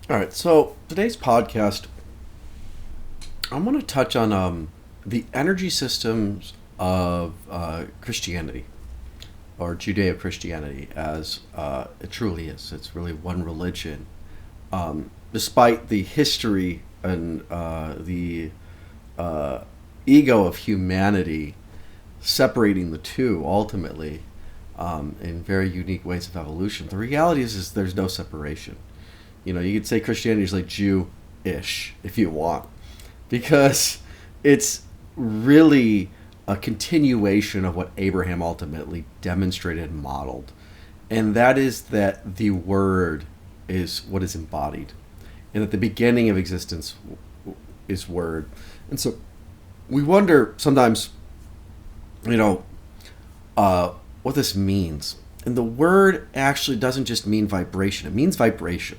All right, so today's podcast, I want to touch on the energy systems of Christianity, or Judeo-Christianity, as it truly is. It's really one religion. Despite the history and the uh, ego of humanity separating the two ultimately in very unique ways of evolution, the reality is there's no separation. You could say Christianity is like Jew-ish if you want, because it's really a continuation of what Abraham ultimately demonstrated and modeled. And that is that the Word is what is embodied. And at the beginning of existence is Word. And so we wonder sometimes, you know, what this means. And the word actually doesn't just mean vibration, it means vibration,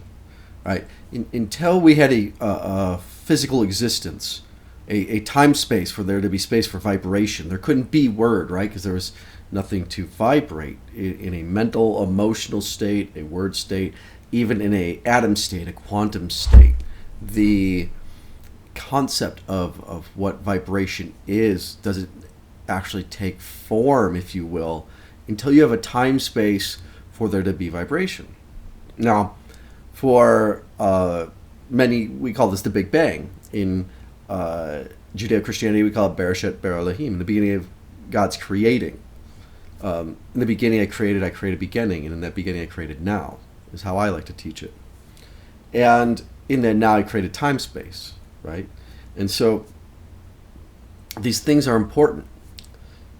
right? Until we had a physical existence, a time space for there to be space for vibration, there couldn't be word, right? Because there was nothing to vibrate in a mental, emotional state, a word state, even in a atom state, a quantum state. The concept of what vibration is doesn't actually take form, if you will, until you have a time space for there to be vibration. Now, for many, we call this the Big Bang. In Judeo-Christianity, we call it Bereshit Ber Elohim, in the beginning of God's creating. In the beginning I created beginning, and in that beginning I created now, is how I like to teach it. And in that now I created time space, right? And so these things are important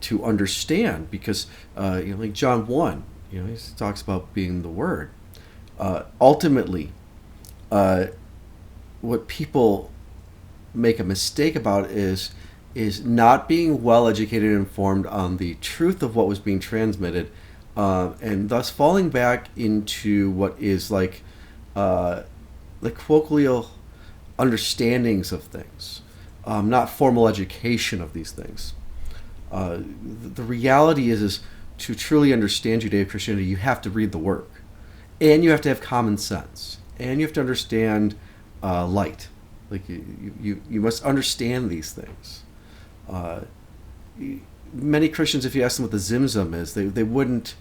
to understand because, like John 1, he talks about being the Word. Ultimately, what people make a mistake about is not being well educated and informed on the truth of what was being transmitted, and thus falling back into what is like the colloquial understandings of things, not formal education of these things. The reality is to truly understand Judeo-Christianity, you have to read the work, and you have to have common sense, and you have to understand light. Like you must understand these things. Many Christians, if you ask them what the Zimzum is, they wouldn't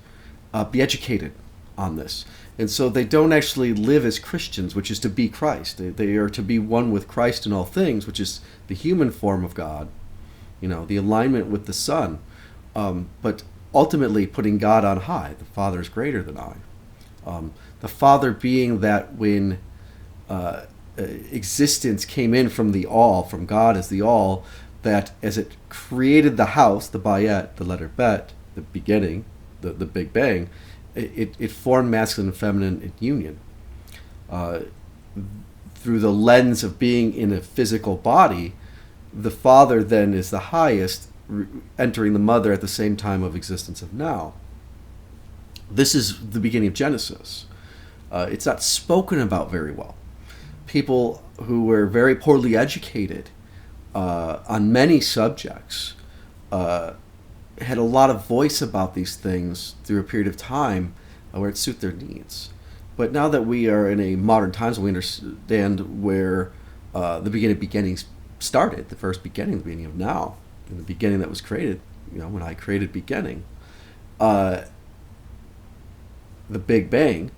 be educated on this. And so they don't actually live as Christians, which is to be Christ. They are to be one with Christ in all things, which is the human form of God, the alignment with the Son. But ultimately putting God on high. The Father is greater than I. The Father being that when existence came in from the all, from God as the all, that as it created the house, the bayet, the letter bet, the beginning, the Big Bang, it formed masculine and feminine in union. Through the lens of being in a physical body, the Father then is the highest, entering the mother at the same time of existence of now. This is the beginning of Genesis. It's not spoken about very well. People who were very poorly educated on many subjects had a lot of voice about these things through a period of time where it suited their needs. But now that we are in a modern times, we understand where the beginnings started, the first beginning, the beginning of now, and the beginning that was created, when I created beginning, the Big Bang.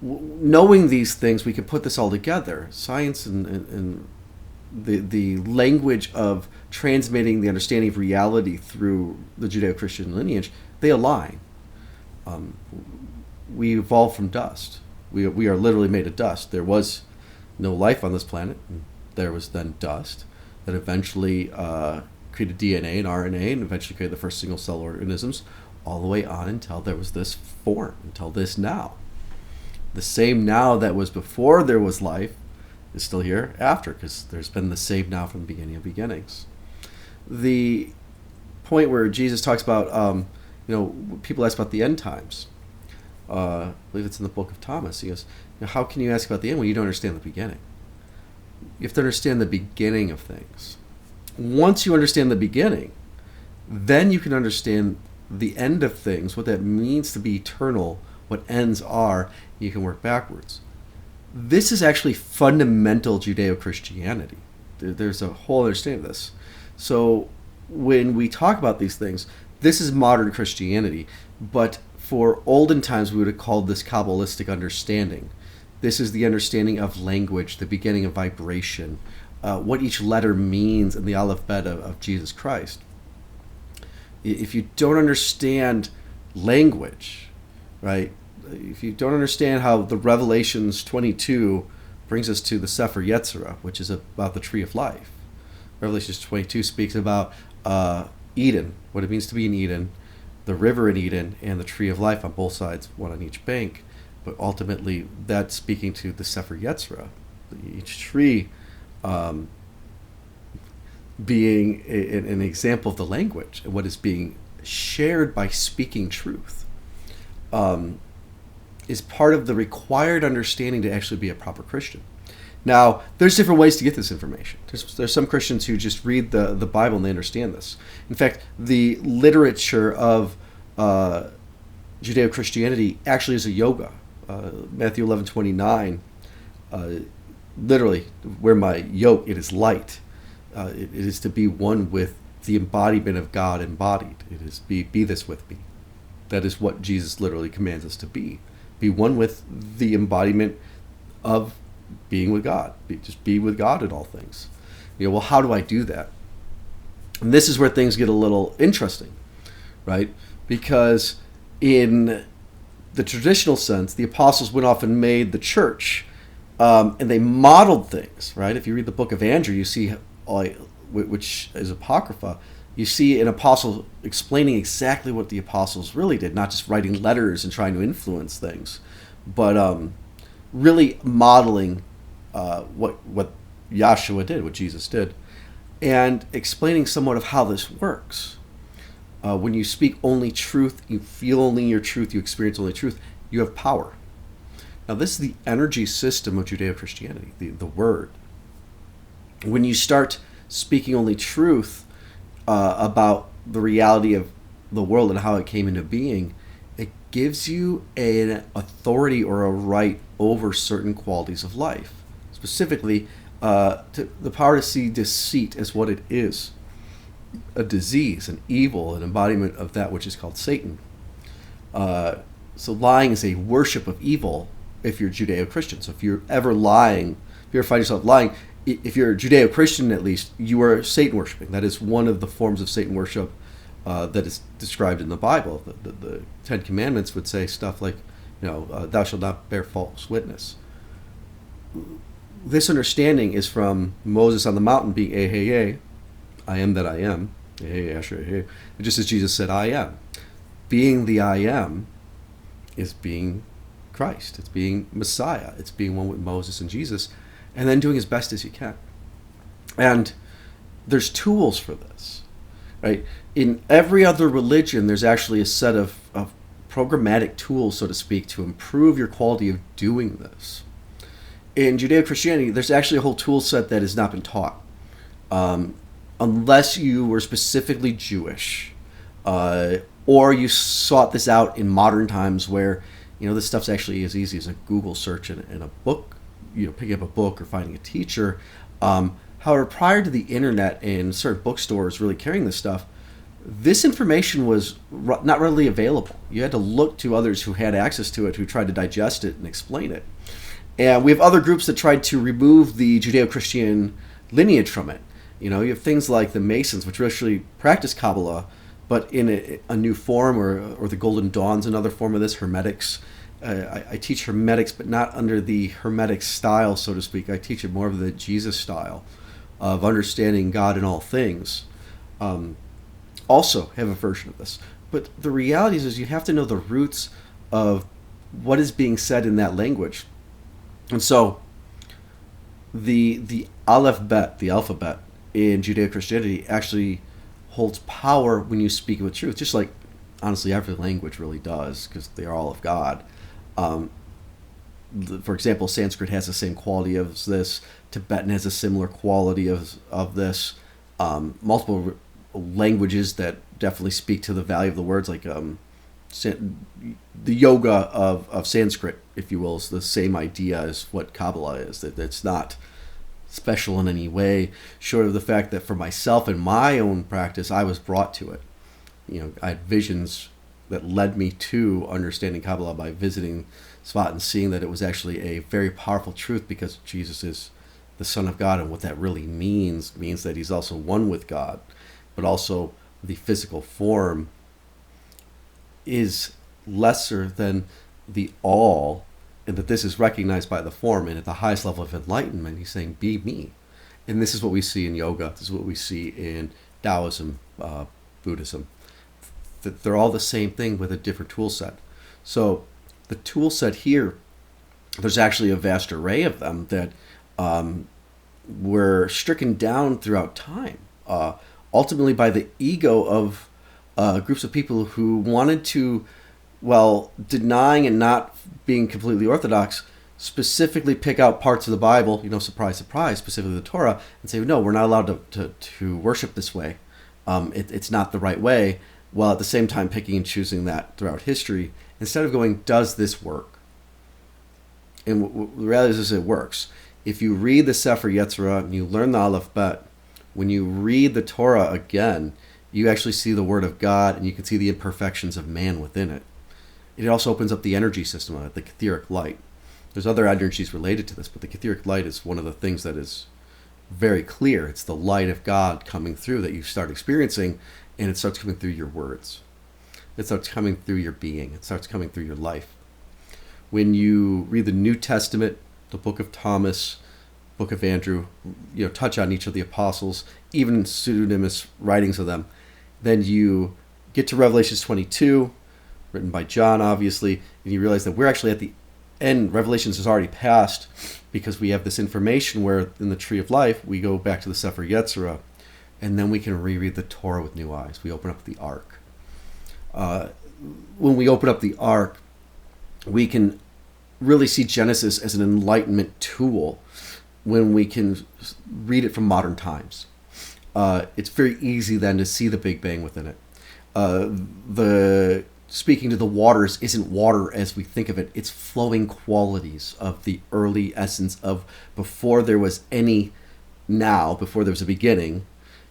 Knowing these things, we can put this all together. Science and the language of transmitting the understanding of reality through the Judeo-Christian lineage, they align. We evolved from dust. We are literally made of dust. There was no life on this planet. There was then dust that eventually created DNA and RNA and eventually created the first single-cell organisms, all the way on until there was this form, until this now. The same now that was before there was life is still here after, because there's been the same now from the beginning of beginnings. The point where Jesus talks about, people ask about the end times. I believe it's in the book of Thomas. He goes, how can you ask about the end when you don't understand the beginning? You have to understand the beginning of things. Once you understand the beginning, then you can understand the end of things, what that means to be eternal, what ends are. You can work backwards. This is actually fundamental Judeo-Christianity. There's a whole understanding of this. So when we talk about these things, this is modern Christianity, but for olden times we would have called this Kabbalistic understanding. This is the understanding of language, the beginning of vibration, what each letter means in the alphabet of Jesus Christ. If you don't understand language, right? If you don't understand how the Revelations 22 brings us to the Sefer Yetzirah, which is about the tree of life. Revelations 22 speaks about Eden, what it means to be in Eden, the river in Eden, and the tree of life on both sides, one on each bank. But ultimately, that's speaking to the Sefer Yetzirah, each tree being an example of the language and what is being shared by speaking truth, is part of the required understanding to actually be a proper Christian. Now, there's different ways to get this information. There's some Christians who just read the Bible and they understand this. In fact, the literature of Judeo-Christianity actually is a yoga. Matthew 11:29, literally, where my yoke, it is light. It is to be one with the embodiment of God embodied. It is be this with me. That is what Jesus literally commands us to be. Be one with the embodiment of being with God. Just be with God in all things. Well, how do I do that? And this is where things get a little interesting, right? Because in the traditional sense, the apostles went off and made the church, and they modeled things, right? If you read the book of Andrew, you see, which is Apocrypha, you see an apostle explaining exactly what the apostles really did, not just writing letters and trying to influence things, but really modeling what Yahshua did, what Jesus did, and explaining somewhat of how this works. When you speak only truth, you feel only your truth, you experience only truth, you have power. Now, this is the energy system of Judeo-Christianity, the word. When you start speaking only truth about the reality of the world and how it came into being, it gives you an authority or a right over certain qualities of life. Specifically, the power to see deceit as what it is. A disease, an evil, an embodiment of that which is called Satan. So lying is a worship of evil if you're Judeo-Christian. So if you're ever lying, if you ever find yourself lying, if you're Judeo-Christian at least, you are Satan worshiping. That is one of the forms of Satan worship that is described in the Bible. The Ten Commandments would say stuff like, thou shalt not bear false witness. This understanding is from Moses on the mountain being hey, I am that I am. Hey. Just as Jesus said, I am. Being the I am is being Christ. It's being Messiah. It's being one with Moses and Jesus, and then doing as best as you can. And there's tools for this, right? In every other religion, there's actually a set of programmatic tools, so to speak, to improve your quality of doing this. In Judeo-Christianity, there's actually a whole tool set that has not been taught. Unless you were specifically Jewish, or you sought this out in modern times where, this stuff's actually as easy as a Google search and a book, picking up a book or finding a teacher. However, prior to the internet and certain bookstores really carrying this stuff, this information was not readily available. You had to look to others who had access to it, who tried to digest it and explain it. And we have other groups that tried to remove the Judeo-Christian lineage from it. You have things like the Masons, which actually practice Kabbalah, but in a new form, or the Golden Dawn's another form of this, Hermetics. I teach Hermetics, but not under the Hermetic style, so to speak. I teach it more of the Jesus style of understanding God in all things. Also have a version of this. But the reality is you have to know the roots of what is being said in that language. And so the alphabet in Judeo-Christianity actually holds power when you speak with truth, just like, honestly, every language really does, because they are all of God. For example, Sanskrit has the same quality of this. Tibetan has a similar quality of this. Multiple languages that definitely speak to the value of the words, like the yoga of Sanskrit if you will, is the same idea as what Kabbalah is. That it's not special in any way, short of the fact that for myself and my own practice, I was brought to it. I had visions that led me to understanding Kabbalah by visiting Svat and seeing that it was actually a very powerful truth, because Jesus is the Son of God, and what that really means that he's also one with God, but also the physical form is lesser than the all, and that this is recognized by the form. And at the highest level of enlightenment, he's saying, be me. And this is what we see in yoga. This is what we see in Taoism, Buddhism. That they're all the same thing with a different tool set. So the tool set here, there's actually a vast array of them that were stricken down throughout time, ultimately by the ego of groups of people who wanted to, while denying and not being completely orthodox, specifically pick out parts of the Bible, surprise, surprise, specifically the Torah, and say, no, we're not allowed to worship this way. It's not the right way, while at the same time picking and choosing that throughout history, instead of going, does this work? And the reality is it works. If you read the Sefer Yetzirah and you learn the Aleph Bet, when you read the Torah again, you actually see the Word of God, and you can see the imperfections of man within it. It also opens up the energy system of it, the Catheric light. There's other energies related to this, but the Catheric light is one of the things that is very clear. It's the light of God coming through that you start experiencing, and it starts coming through your words. It starts coming through your being. It starts coming through your life. When you read the New Testament, the book of Thomas, book of Andrew, touch on each of the apostles, even pseudonymous writings of them, then you get to Revelation 22, written by John, obviously, and you realize that we're actually at the end. Revelations has already passed, because we have this information where in the Tree of Life, we go back to the Sefer Yetzirah, and then we can reread the Torah with new eyes. We open up the Ark. When we open up the Ark, we can really see Genesis as an enlightenment tool when we can read it from modern times. It's very easy then to see the Big Bang within it. The speaking to the waters isn't water as we think of it. It's flowing qualities of the early essence of before there was any now, before there was a beginning,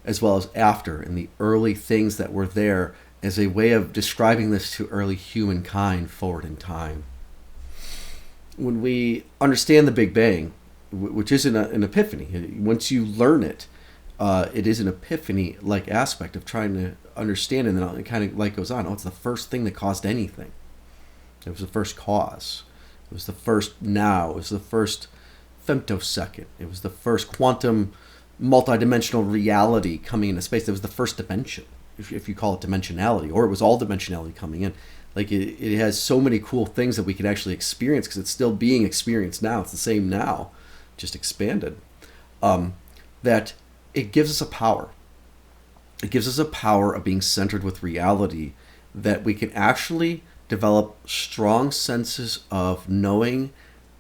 as well as after, and the early things that were there as a way of describing this to early humankind forward in time. When we understand the Big Bang, which is an epiphany, once you learn it, it is an epiphany-like aspect of trying to understand, and then it kind of like goes on. It's the first thing that caused anything. It was the first cause. It was the first now. It was the first femtosecond. It was the first quantum multidimensional reality coming into space. It was the first dimension, if you call it dimensionality, or it was all dimensionality coming in. Like it has so many cool things that we can actually experience, because it's still being experienced now. It's the same now, just expanded. That it gives us a power. It gives us a power of being centered with reality, that we can actually develop strong senses of knowing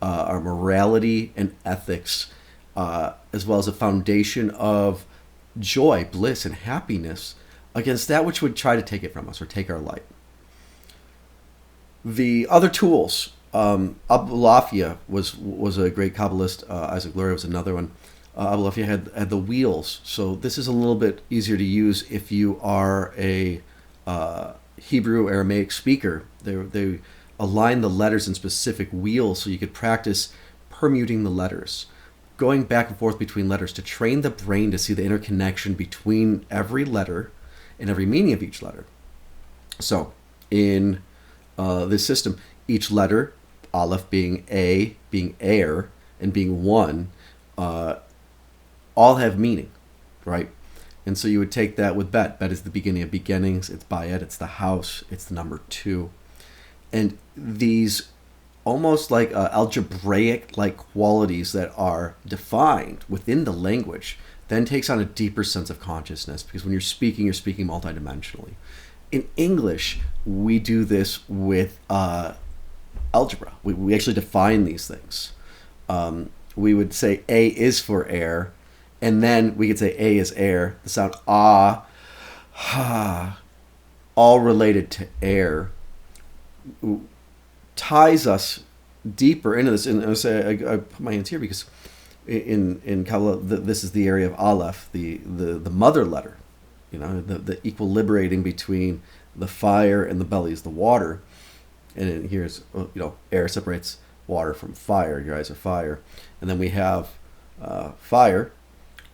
our morality and ethics, as well as a foundation of joy, bliss, and happiness against that which would try to take it from us or take our light. The other tools, Abulafia was a great Kabbalist. Isaac Luria was another one. Abulafia had the wheels, so this is a little bit easier to use if you are a Hebrew Aramaic speaker. They align the letters in specific wheels so you could practice permuting the letters, going back and forth between letters to train the brain to see the interconnection between every letter and every meaning of each letter. So in this system, each letter, Aleph being A, being air, and being one, all have meaning, right? And so you would take that with Bet. Bet is the beginning of beginnings. It's Bayet, it's the house, it's the number 2. And these almost like algebraic-like qualities that are defined within the language then takes on a deeper sense of consciousness, because when you're speaking multidimensionally. In English, we do this with algebra. We actually define these things. We would say A is for air, and then we could say A is air. The sound ah, ha, all related to air, ties us deeper into this, and I put my hands here because in Kabbalah, this is the area of Aleph, the mother letter, the equilibrating between the fire and the belly is the water, and here's air separates water from fire. Your eyes are fire, and then we have fire,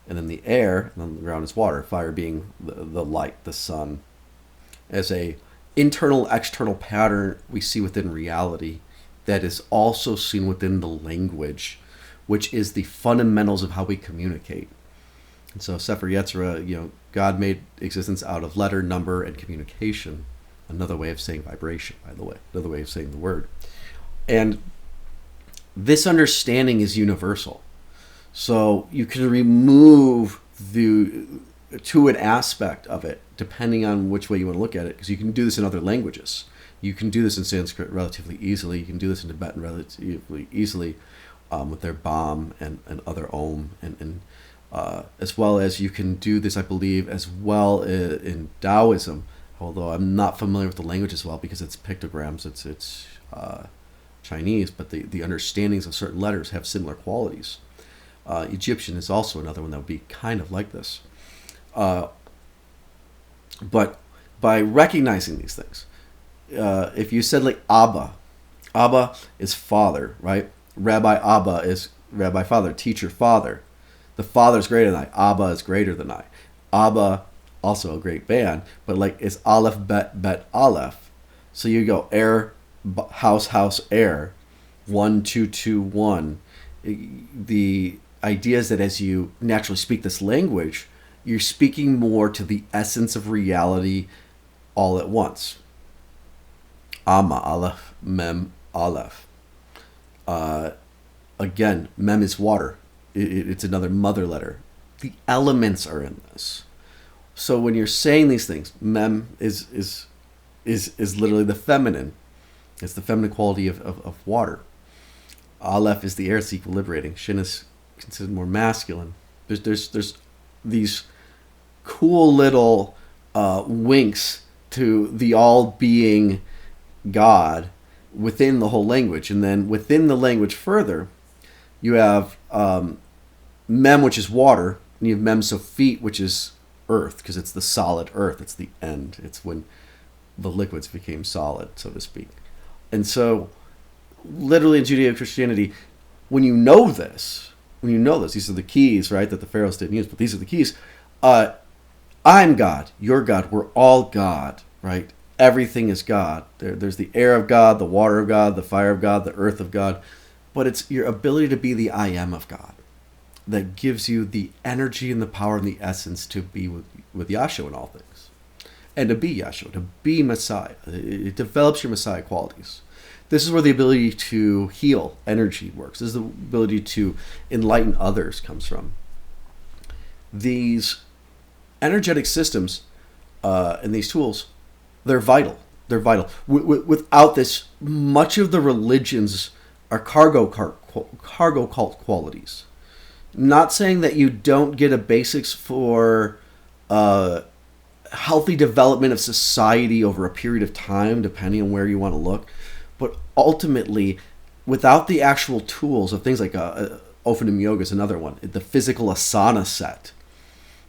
and then the air, and then the ground is water. Fire being the light, the sun, as a internal external pattern we see within reality that is also seen within the language, which is the fundamentals of how we communicate. And so Sefer Yetzirah, God made existence out of letter, number, and communication. Another way of saying vibration, by the way. Another way of saying the word. And this understanding is universal. So you can remove to an aspect of it, depending on which way you want to look at it, because you can do this in other languages. You can do this in Sanskrit relatively easily. You can do this in Tibetan relatively easily with their Bam and other Om, and as well as you can do this, I believe, as well in Taoism, although I'm not familiar with the language as well because it's pictograms, it's Chinese, but the understandings of certain letters have similar qualities. Egyptian is also another one that would be kind of like this. But by recognizing these things, if you said like Abba is father, right? Rabbi Abba is rabbi father, teacher father. The father is greater than I. Abba is greater than I. Abba, also a great band, but like it's Aleph, Bet, Aleph. So you go air, house, air, 1, 2, 2, 1. The idea is that as you naturally speak this language, you're speaking more to the essence of reality all at once. Amma, Aleph, Mem, Aleph. Again, Mem is water. It's another mother letter. The elements are in this. So when you're saying these things, Mem is literally the feminine. It's the feminine quality of water. Aleph is the air that's equilibrating. Shin is considered more masculine. There's these cool little winks to the all-being God within the whole language. And then within the language further, you have Mem, which is water, and you have Mem Sophit, which is earth, because it's the solid earth. It's the end. It's when the liquids became solid, so to speak. And so, literally in Judeo-Christianity, when you know this, these are the keys, right, that the pharaohs didn't use, but these are the keys. I'm God, you're God, we're all God, right? Everything is God. There's the air of God, the water of God, the fire of God, the earth of God. But it's your ability to be the I am of God that gives you the energy and the power and the essence to be with Yahshua in all things. And to be Yahshua, to be Messiah. It develops your Messiah qualities. This is where the ability to heal energy works. This is the ability to enlighten others comes from. These energetic systems and these tools, they're vital. They're vital. Without this, much of the religions are cargo cult qualities. Not saying that you don't get a basics for healthy development of society over a period of time, depending on where you want to look. But ultimately, without the actual tools of things like Ophanum Yoga is another one, the physical asana set,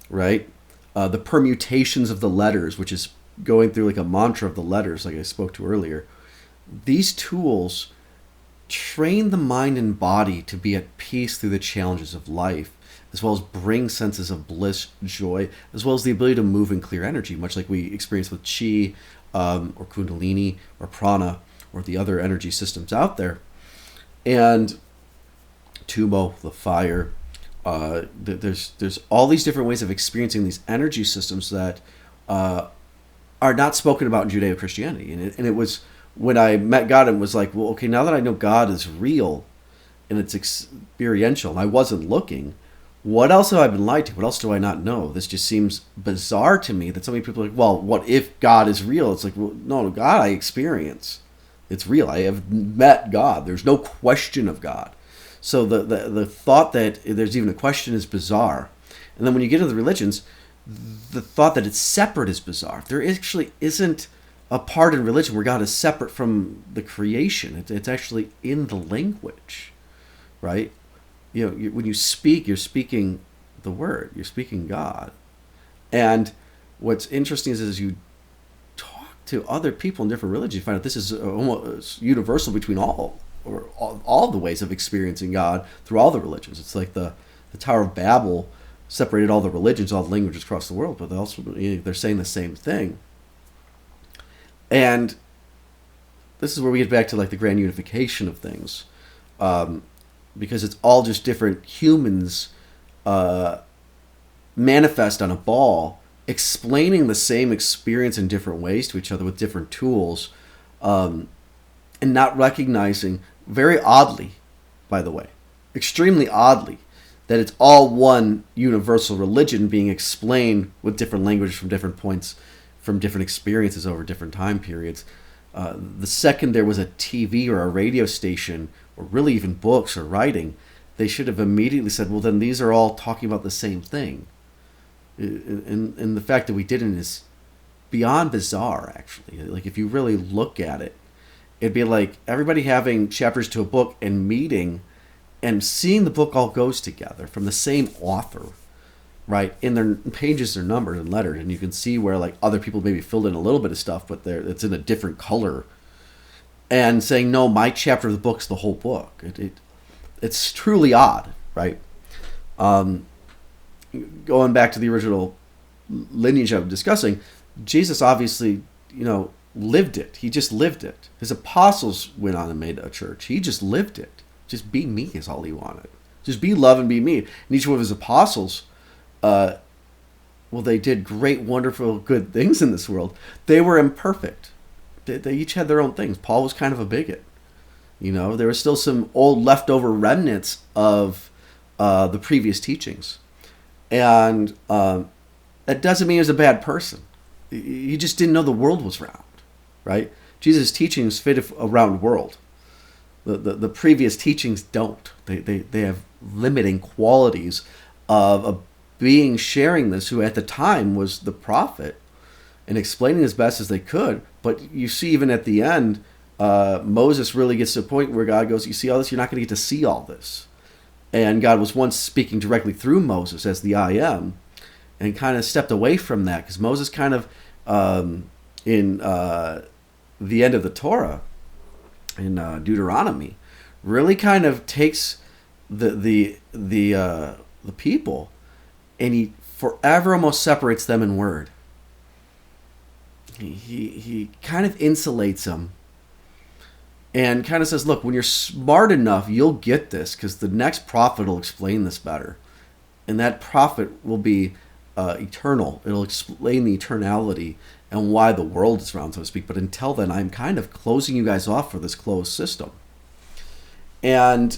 right? The permutations of the letters, which is going through like a mantra of the letters, like I spoke to earlier. These tools train the mind and body to be at peace through the challenges of life, as well as bring senses of bliss, joy, as well as the ability to move in clear energy, much like we experience with Chi or Kundalini or Prana or the other energy systems out there. And Tumo, the fire, there's all these different ways of experiencing these energy systems that are not spoken about in Judeo-Christianity. And it was when I met God and was like, well, okay, now that I know God is real and it's experiential, and I wasn't looking, what else have I been lied to? What else do I not know? This just seems bizarre to me that so many people are like, well, what if God is real? It's like, well, no, God I experience. It's real. I have met God. There's no question of God. So the thought that there's even a question is bizarre. And then when you get into the religions, the thought that it's separate is bizarre. There actually isn't a part in religion where God is separate from the creation. It's actually in the language, right? When you speak, you're speaking the word. You're speaking God. And what's interesting is as you talk to other people in different religions, you find out this is almost universal between all the ways of experiencing God through all the religions. It's like the Tower of Babel separated all the religions, all the languages across the world, but they're saying the same thing. And this is where we get back to like the grand unification of things, because it's all just different humans manifest on a ball, explaining the same experience in different ways to each other with different tools, and not recognizing, very oddly, by the way, extremely oddly, that it's all one universal religion being explained with different languages from different points, from different experiences over different time periods. The second there was a TV or a radio station, or really even books or writing, they should have immediately said, well, then these are all talking about the same thing. And the fact that we didn't is beyond bizarre, actually. Like, if you really look at it, it'd be like everybody having chapters to a book and meeting and seeing the book all goes together from the same author, right? And their pages are numbered and lettered, and you can see where like other people maybe filled in a little bit of stuff, but it's in a different color. And saying, no, my chapter of the book's the whole book. It's truly odd, right? Going back to the original lineage I'm discussing, Jesus obviously, lived it. He just lived it. His apostles went on and made a church. He just lived it. Just be me is all he wanted. Just be love and be me. And each one of his apostles, they did great, wonderful, good things in this world. They were imperfect. They each had their own things. Paul was kind of a bigot. There were still some old leftover remnants of the previous teachings. And that doesn't mean he was a bad person. He just didn't know the world was round, right? Jesus' teachings fit a round world. The previous teachings don't. They have limiting qualities of a being sharing this who at the time was the prophet and explaining as best as they could. But you see even at the end, Moses really gets to the point where God goes, you see all this? You're not going to get to see all this. And God was once speaking directly through Moses as the I Am, and kind of stepped away from that because Moses kind of, in the end of the Torah, in Deuteronomy, really kind of takes the people, and he forever almost separates them in word. He kind of insulates them. And kind of says, look, when you're smart enough, you'll get this because the next prophet will explain this better. And that prophet will be eternal. It'll explain the eternality and why the world is round, so to speak. But until then, I'm kind of closing you guys off for this closed system. And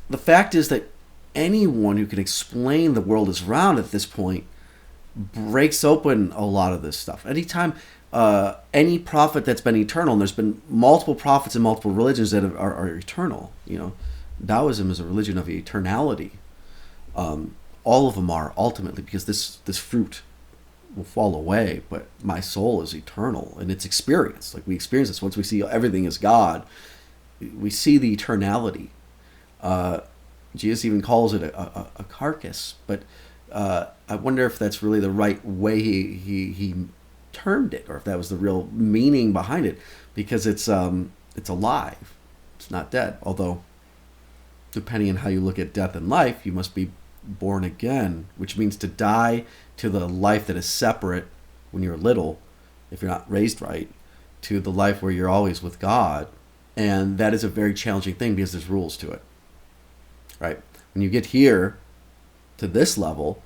the fact is that anyone who can explain the world is round at this point breaks open a lot of this stuff. Anytime any prophet that's been eternal, and there's been multiple prophets in multiple religions that are eternal. Taoism is a religion of eternality. All of them are ultimately, because this fruit will fall away, but my soul is eternal and it's experienced. Like we experience this once we see everything as God, we see the eternality. Jesus even calls it a carcass, but I wonder if that's really the right way he termed it, or if that was the real meaning behind it, because it's alive, it's not dead. Although, depending on how you look at death and life, you must be born again, which means to die to the life that is separate when you're little, if you're not raised right, to the life where you're always with God, and that is a very challenging thing because there's rules to it, right? When you get here to this level,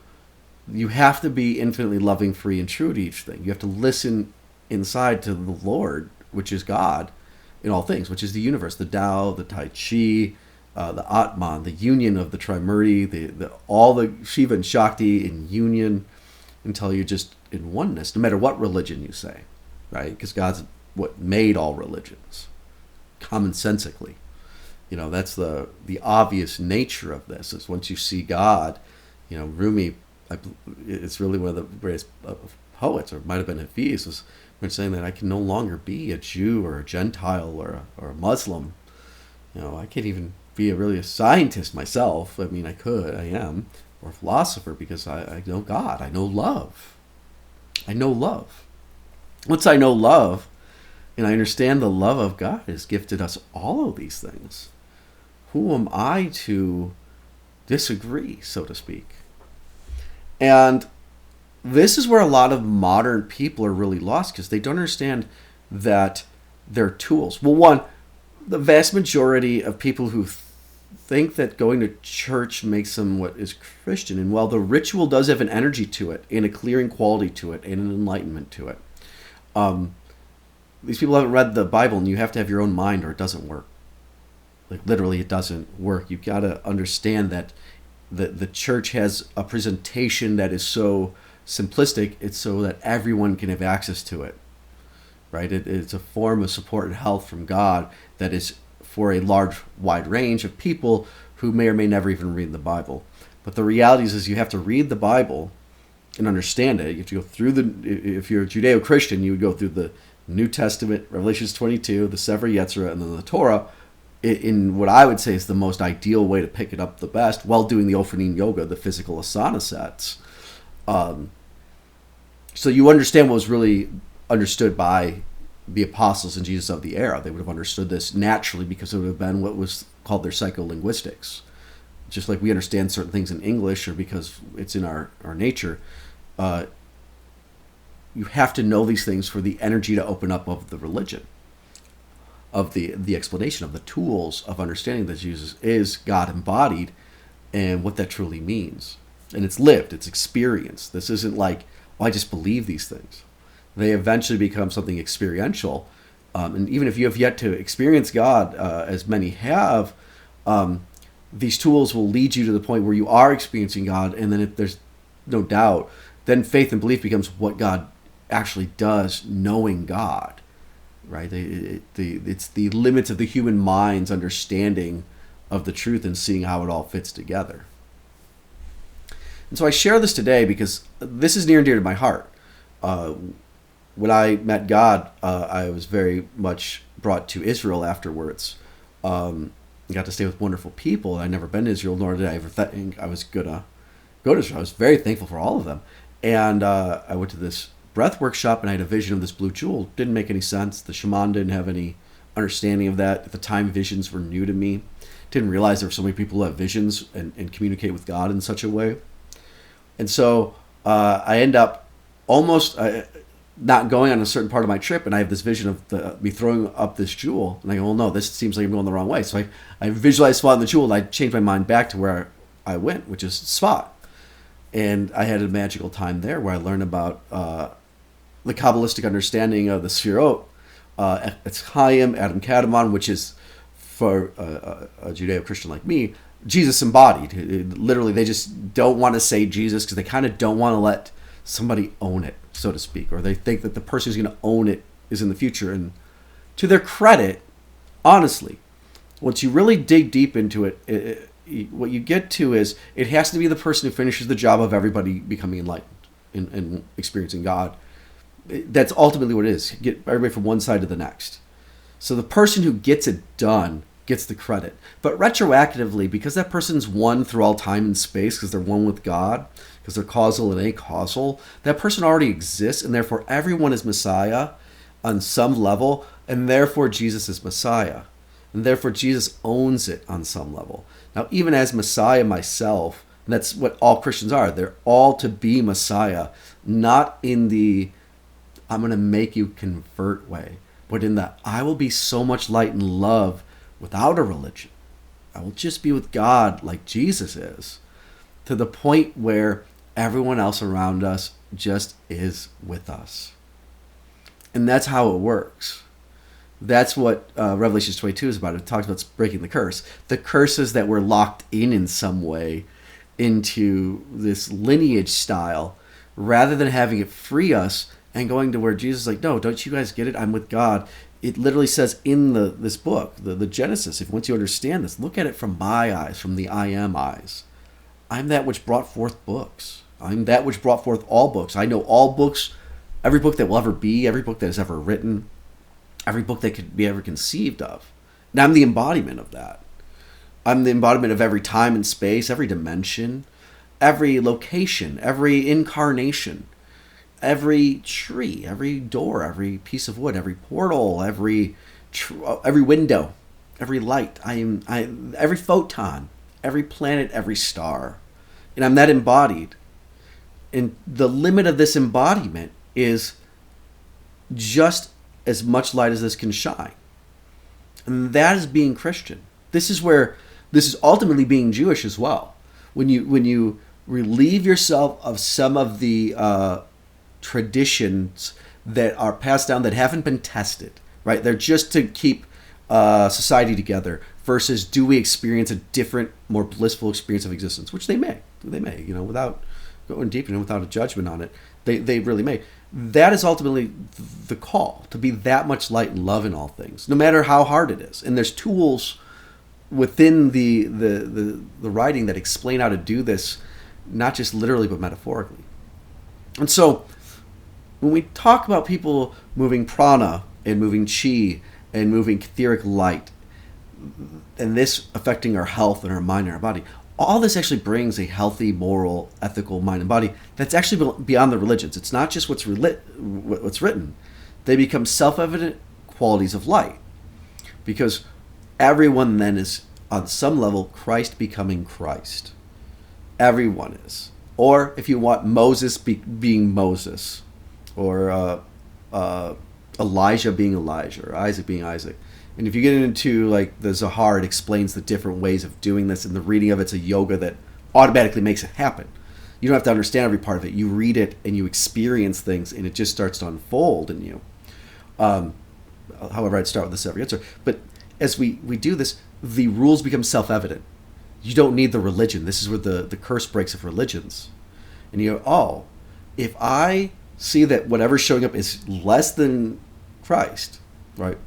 you have to be infinitely loving, free, and true to each thing. You have to listen inside to the Lord, which is God, in all things, which is the universe, the Tao, the Tai Chi, the Atman, the union of the Trimurti, all the Shiva and Shakti in union, until you're just in oneness, no matter what religion you say, right? Because God's what made all religions, commonsensically. That's the obvious nature of this, is once you see God, Rumi, it's really one of the greatest poets, or it might have been Hafiz, was When saying that I can no longer be a Jew or a Gentile or a Muslim. I can't even be really a scientist myself. I mean, I am, or a philosopher, because I know God. I know love. I know love. Once I know love, and I understand the love of God has gifted us all of these things, who am I to disagree, so to speak? And this is where a lot of modern people are really lost, because they don't understand that they're tools. Well, one, the vast majority of people who think that going to church makes them what is Christian, and while the ritual does have an energy to it, and a clearing quality to it, and an enlightenment to it, these people haven't read the Bible, and you have to have your own mind or it doesn't work. Like, literally, it doesn't work. You've got to understand that the church has a presentation that is so simplistic. It's so that everyone can have access to it, right? It's a form of support and help from God that is for a large, wide range of people who may or may never even read the Bible. But the reality is you have to read the Bible and understand it. You have to go through if you're a Judeo-Christian, you would go through the New Testament, Revelations 22, the Sefer Yetzirah, and then the Torah, in what I would say is the most ideal way to pick it up the best, while doing the Ofanim Yoga, the physical asana sets. So you understand what was really understood by the apostles and Jesus of the era. They would have understood this naturally, because it would have been what was called their psycholinguistics. Just like we understand certain things in English, or because it's in our nature, you have to know these things for the energy to open up of the religion, of the explanation, of the tools of understanding that Jesus is God embodied, and what that truly means. And it's lived, it's experienced. This isn't like, I just believe these things. They eventually become something experiential. And even if you have yet to experience God, as many have, these tools will lead you to the point where you are experiencing God, and then if there's no doubt, then faith and belief becomes what God actually does, knowing God, right? It's the limits of the human mind's understanding of the truth and seeing how it all fits together. And so I share this today because this is near and dear to my heart. When I met God, I was very much brought to Israel afterwards. I got to stay with wonderful people. I'd never been to Israel, nor did I ever think I was going to go to Israel. I was very thankful for all of them. And I went to this breath workshop, and I had a vision of this blue jewel. Didn't make any sense. The shaman didn't have any understanding of that. At the time, visions were new to me. Didn't realize there were so many people who have visions and communicate with God in such a way. And so I end up almost not going on a certain part of my trip, and I have this vision of me throwing up this jewel. And I go, well, no, this seems like I'm going the wrong way. So I visualized spotting the jewel, and I changed my mind back to where I went, which is Sfat. And I had a magical time there where I learned about the Kabbalistic understanding of the Sfirot, it's Chaim, Adam Kadmon, which is, for a Judeo-Christian like me, Jesus embodied. Literally, they just don't want to say Jesus because they kind of don't want to let somebody own it, so to speak, or they think that the person who's going to own it is in the future. And to their credit, honestly, once you really dig deep into it, what you get to is it has to be the person who finishes the job of everybody becoming enlightened and experiencing God. That's ultimately what it is. Get everybody from one side to the next. So the person who gets it done gets the credit. But retroactively, because that person's one through all time and space, because they're one with God, because they're causal and acausal, that person already exists, and therefore everyone is Messiah on some level, and therefore Jesus is Messiah. And therefore Jesus owns it on some level. Now, even as Messiah myself, and that's what all Christians are, they're all to be Messiah, not in the I'm going to make you convert way, but in the I will be so much light and love without a religion. I will just be with God like Jesus is, to the point where everyone else around us just is with us. And that's how it works. That's what Revelation 22 is about. It talks about breaking the curse. The curse is that we're locked in some way into this lineage style, rather than having it free us and going to where Jesus is like, no, don't you guys get it? I'm with God. It literally says in this book, the Genesis, if once you understand this, look at it from my eyes, from the I am eyes. I'm that which brought forth books. I'm that which brought forth all books. I know all books every book that will ever be, every book that is ever written, every book that could be ever conceived of. And I'm the embodiment of that. I'm the embodiment of every time and space, every dimension, every location, every incarnation, every tree, every door, every piece of wood, every portal, every window, every light. Every photon, every planet, every star. And I'm that embodied. And the limit of this embodiment is just as much light as this can shine. And that is being Christian. This is ultimately being Jewish as well. When you relieve yourself of some of the traditions that are passed down that haven't been tested, right? They're just to keep society together, versus do we experience a different, more blissful experience of existence, which they may, without going deep and without a judgment on it, they really may. That is ultimately the call, to be that much light and love in all things, no matter how hard it is. And there's tools within the writing that explain how to do this, not just literally but metaphorically. And so when we talk about people moving prana and moving chi and moving etheric light, and this affecting our health and our mind and our body, all this actually brings a healthy, moral, ethical mind and body that's actually beyond the religions. It's not just what's written. They become self-evident qualities of light, because everyone then is, on some level, Christ becoming Christ. Everyone is. Or if you want, Moses being Moses, or Elijah being Elijah, or Isaac being Isaac. And if you get into like the Zohar, it explains the different ways of doing this, and the reading of it's a yoga that automatically makes it happen. You don't have to understand every part of it. You read it and you experience things, and it just starts to unfold in you. However, I'd start with this every answer. But as we do this, the rules become self-evident. You don't need the religion. This is where the curse breaks of religions. And you go, oh, if I see that whatever's showing up is less than Christ, right?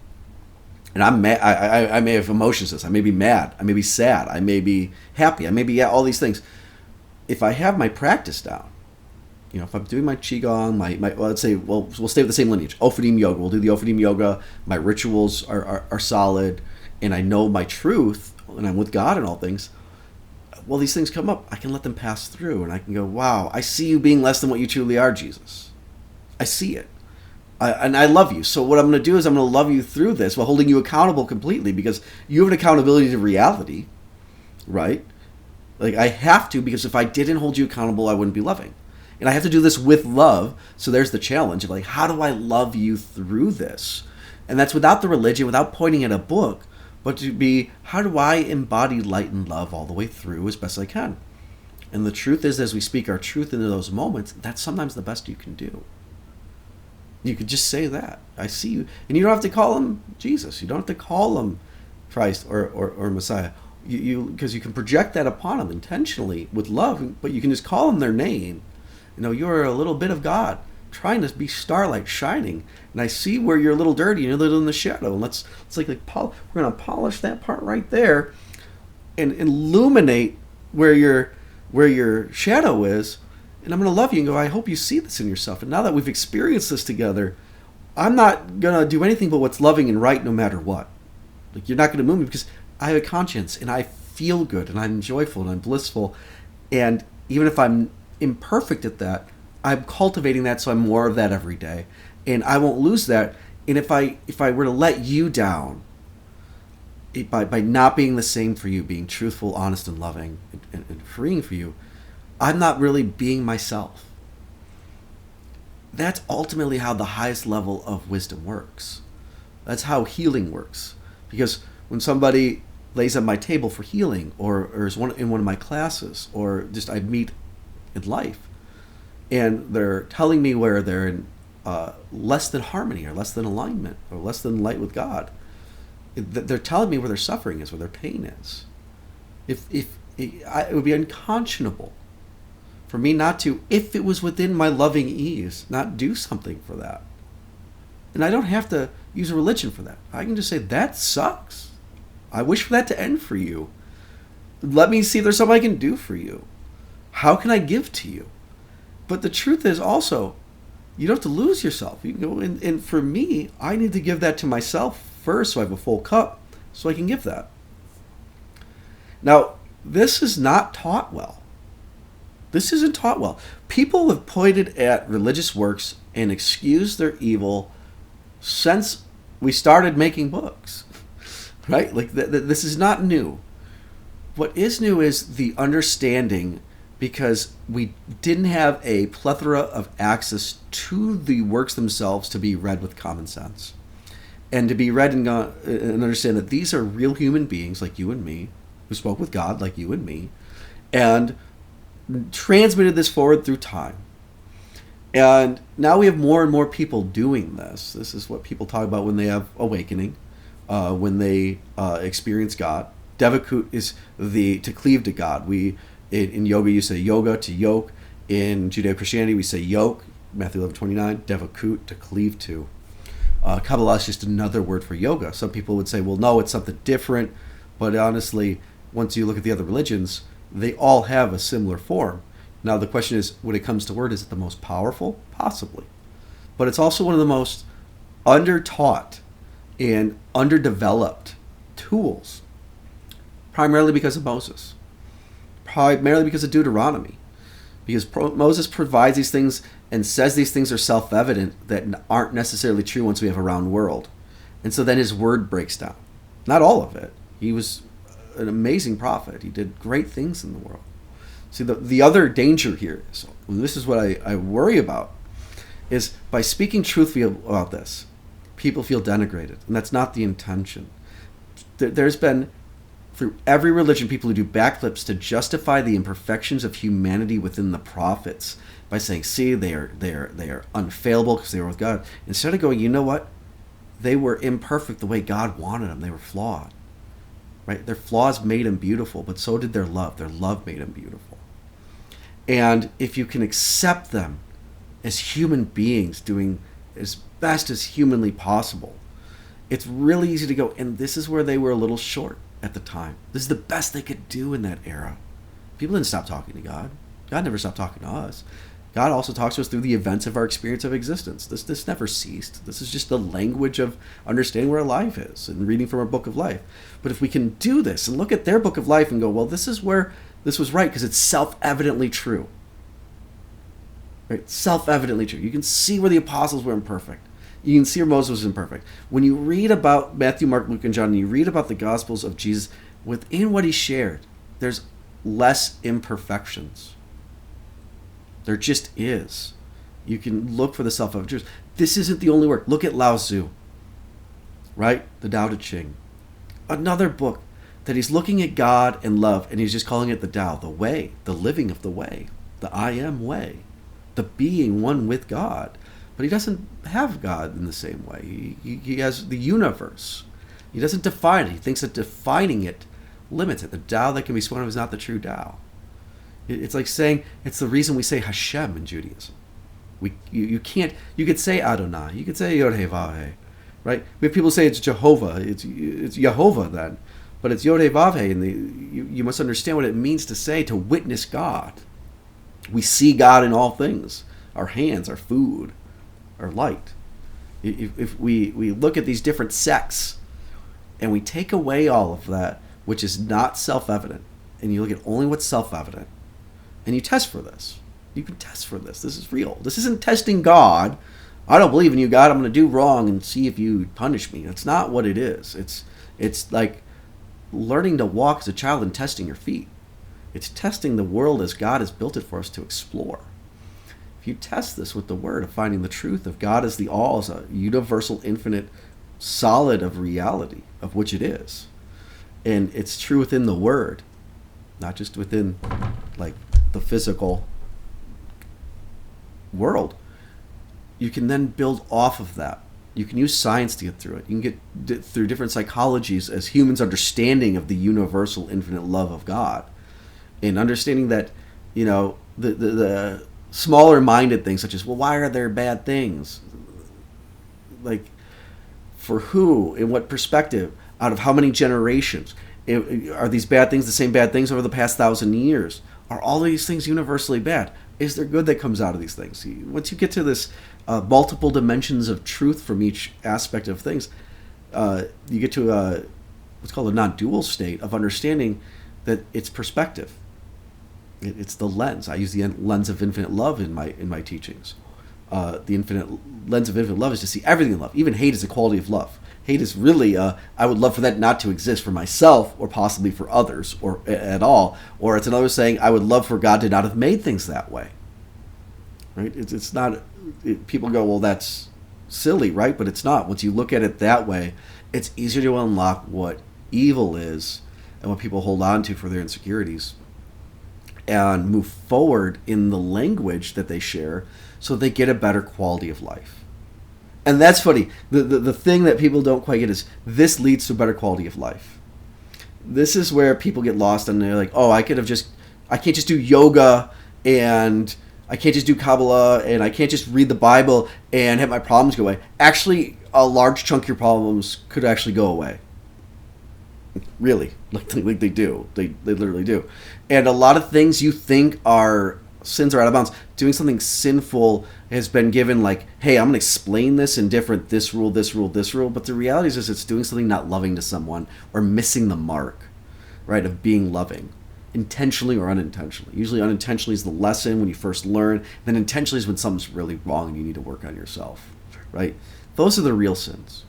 And I'm mad. I may have emotions. I may be mad. I may be sad. I may be happy. I may be all these things. If I have my practice down, if I'm doing my qigong, let's say, we'll stay with the same lineage. Ophadim yoga. We'll do the Ophadim yoga. My rituals are solid, and I know my truth, and I'm with God in all things. Well, these things come up. I can let them pass through, and I can go, wow, I see you being less than what you truly are, Jesus. I see it. And I love you. So what I'm going to do is I'm going to love you through this while holding you accountable completely, because you have an accountability to reality, right? Like, I have to, because if I didn't hold you accountable, I wouldn't be loving. And I have to do this with love. So there's the challenge of like, how do I love you through this? And that's without the religion, without pointing at a book, but to be, how do I embody light and love all the way through as best I can? And the truth is, as we speak our truth into those moments, that's sometimes the best you can do. You could just say that. I see you. And you don't have to call him Jesus. You don't have to call him Christ or Messiah. Because you can project that upon them intentionally with love, but you can just call them their name. You're a little bit of God trying to be starlight shining. And I see where you're a little dirty and you're a little in the shadow. And we're going to polish that part right there and illuminate where your shadow is. And I'm going to love you and go, I hope you see this in yourself. And now that we've experienced this together, I'm not going to do anything but what's loving and right no matter what. Like, you're not going to move me, because I have a conscience and I feel good and I'm joyful and I'm blissful. And even if I'm imperfect at that, I'm cultivating that, so I'm more of that every day. And I won't lose that. And if I were to let you down by not being the same for you, being truthful, honest, and loving and freeing for you, I'm not really being myself. That's ultimately how the highest level of wisdom works. That's how healing works. Because when somebody lays on my table for healing, or is in one of my classes, or just I meet in life, and they're telling me where they're in less than harmony, or less than alignment, or less than light with God, they're telling me where their suffering is, where their pain is. It would be unconscionable for me not to, if it was within my loving ease, not do something for that. And I don't have to use a religion for that. I can just say, that sucks. I wish for that to end for you. Let me see if there's something I can do for you. How can I give to you? But the truth is also, You don't have to lose yourself. You can go, and for me, I need to give that to myself first so I have a full cup so I can give that. Now, this is not taught well. This isn't taught well. People have pointed at religious works and excused their evil since we started making books, right? Like this is not new. What is new is the understanding, because we didn't have a plethora of access to the works themselves to be read with common sense, and to be read and understand that these are real human beings like you and me, who spoke with God like you and me, and transmitted this forward through time. And now we have more and more people doing this. This is what people talk about when they have awakening, when they experience God. Devakut is to cleave to God. In yoga you say yoga, to yoke. In Judeo-Christianity we say yoke, Matthew 11:29. Devakut, to cleave to. Kabbalah is just another word for yoga. Some people would say, well, no, it's something different. But honestly, once you look at the other religions, they all have a similar form. Now the question is, when it comes to word, is it the most powerful? Possibly. But it's also one of the most under-taught and underdeveloped tools, primarily because of Moses, primarily because of Deuteronomy, because Moses provides these things and says these things are self-evident that aren't necessarily true once we have a round world. And so then his word breaks down. Not all of it. He was an amazing prophet. He did great things in the world. See, the other danger here is, and this is what I worry about, is by speaking truthfully about this, people feel denigrated. And that's not the intention. There's been, through every religion, people who do backflips to justify the imperfections of humanity within the prophets by saying, see, they are unfailable because they were with God. Instead of going, you know what? They were imperfect the way God wanted them. They were flawed. Right? Their flaws made them beautiful, but so did their love. Their love made them beautiful. And if you can accept them as human beings doing as best as humanly possible, it's really easy to go, and this is where they were a little short at the time. This is the best they could do in that era. People didn't stop talking to God. God never stopped talking to us. God also talks to us through the events of our experience of existence. This never ceased. This is just the language of understanding where our life is and reading from our book of life. But if we can do this and look at their book of life and go, well, this is where this was right because it's self-evidently true. Right? Self-evidently true. You can see where the apostles were imperfect. You can see where Moses was imperfect. When you read about Matthew, Mark, Luke, and John, and you read about the Gospels of Jesus, within what he shared, there's less imperfections. There just is. You can look for the self-evident truth. This isn't the only work. Look at Lao Tzu, right? The Tao Te Ching. Another book that he's looking at God and love, and he's just calling it the Tao, the way, the living of the way, the I am way, the being one with God. But he doesn't have God in the same way. He has the universe. He doesn't define it. He thinks that defining it limits it. The Tao that can be spoken of is not the true Tao. It's like saying, it's the reason we say Hashem in Judaism. You could say Adonai, you could say Yod-Heh-Vav-Heh, right? We have people say it's Jehovah, it's Yehovah then, but it's Yod-Heh-Vav-Heh, and you must understand what it means to say, to witness God. We see God in all things, our hands, our food, our light. If we look at these different sects, and we take away all of that, which is not self-evident, and you look at only what's self-evident, and you test for this. You can test for this. This is real. This isn't testing God. I don't believe in you, God. I'm going to do wrong and see if you punish me. That's not what it is. It's like learning to walk as a child and testing your feet. It's testing the world as God has built it for us to explore. If you test this with the word of finding the truth of God as the all, as a universal, infinite, solid of reality, of which it is, and it's true within the word, not just within like the physical world, you can then build off of that. You can use science to get through it. You can get through different psychologies as humans' understanding of the universal, infinite love of God, and understanding that, you know, the smaller-minded things such as, well, why are there bad things? Like, for who? In what perspective? Out of how many generations? Are these bad things the same bad things over the past 1,000 years? Are all these things universally bad? is there good that comes out of these things? Once you get to this multiple dimensions of truth from each aspect of things, you get to what's called a non-dual state of understanding that it's perspective. It's the lens. I use the lens of infinite love in my teachings. The infinite lens of infinite love is to see everything in love. Even hate is a quality of love. Hate is really, I would love for that not to exist for myself or possibly for others or at all. Or it's another saying, I would love for God to not have made things that way. Right? It's not, people go, well, that's silly, right? But it's not. Once you look at it that way, it's easier to unlock what evil is and what people hold on to for their insecurities and move forward in the language that they share so they get a better quality of life. And that's funny. The thing that people don't quite get is this leads to a better quality of life. This is where people get lost and they're like, oh, I can't just do yoga and I can't just do Kabbalah and I can't just read the Bible and have my problems go away. Actually, a large chunk of your problems could actually go away. Really, like they do. They literally do. And a lot of things you think are sins are out of bounds. Doing something sinful has been given like, hey, I'm going to explain this in different this rule. But the reality is it's doing something not loving to someone or missing the mark, right, of being loving, intentionally or unintentionally. Usually unintentionally is the lesson when you first learn. Then intentionally is when something's really wrong and you need to work on yourself, right? Those are the real sins.